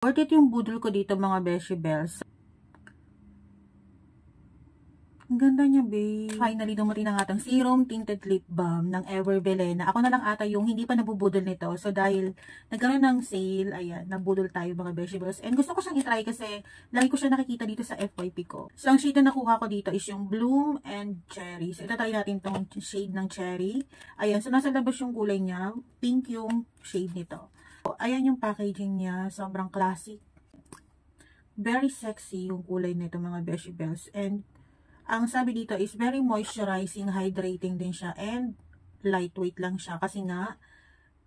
Worth it yung budol ko dito mga Beshi Bells. Ang ganda niya, babe. Finally, dumating na nga itong Serum Tinted Lip Balm ng Ever Belena. Ako na lang ata yung hindi pa nabubudol nito. So, dahil nagkaroon ng sale, ayan, nabudol tayo mga vegetables. And gusto ko siyang itry kasi lagi ko siya nakikita dito sa FYP ko. So, ang shade na nakuha ko dito is yung Bloom and Cherry. So, itatry natin itong shade ng Cherry. Ayan, so nasa labas yung kulay niya. Pink yung shade nito. So, ayan yung packaging niya. Sobrang classic. Very sexy yung kulay nito mga vegetables. And ang sabi dito is very moisturizing, hydrating din siya, and lightweight lang siya. Kasi nga,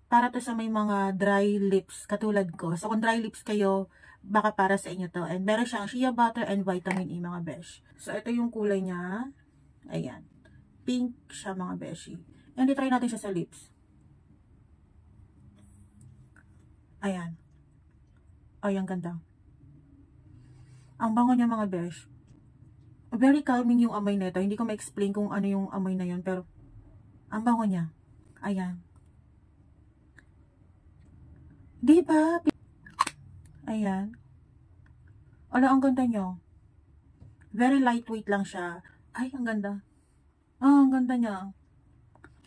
para to sa may mga dry lips, katulad ko. So, kung dry lips kayo, baka para sa inyo to. And meron siyang shea butter and vitamin E, mga besh. So, ito yung kulay niya. Ayan. Pink siya, mga beshi. And itry natin siya sa lips. Ayan. Ay, ang ganda. Ang bango niya, mga besh. Very calming yung amoy nito. Hindi ko ma-explain kung ano yung amoy na yun. Pero, ang bango niya. Ayan. Diba? Ayan. Ala, ang ganda niya. Very lightweight lang siya. Ay, ang ganda. Ah, ang ganda niya.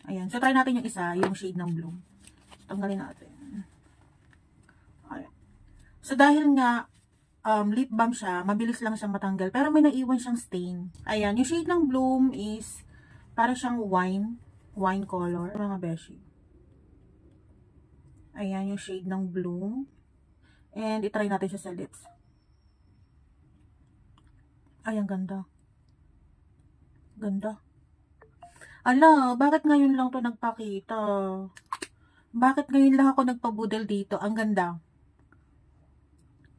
Ayan. So, try natin yung isa. Yung shade ng Bloom. Tanggalin natin. Ayan. So, dahil nga, lip balm siya, mabilis lang siyang matanggal, pero may naiwan siyang stain. Ayan, yung shade ng Bloom is para siyang wine color, mga beshi. Ayan yung shade ng Bloom. And itry natin siya sa lips. Ay, ang ganda. Ganda. Ala, bakit ngayon lang to nagpakita? Bakit ngayon lang ako nagpabudol dito? Ang ganda.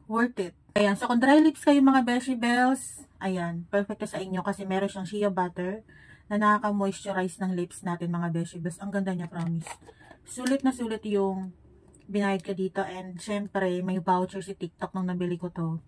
Worth it. Ayan, so kung dry lips kayo mga Beshi Bells, ayan, perfect sa inyo kasi meron siyang shea butter na nakaka-moisturize ng lips natin mga Beshi Bells. Ang ganda niya, promise. Sulit na sulit yung binayad ko dito, and syempre may voucher si TikTok nung nabili ko to.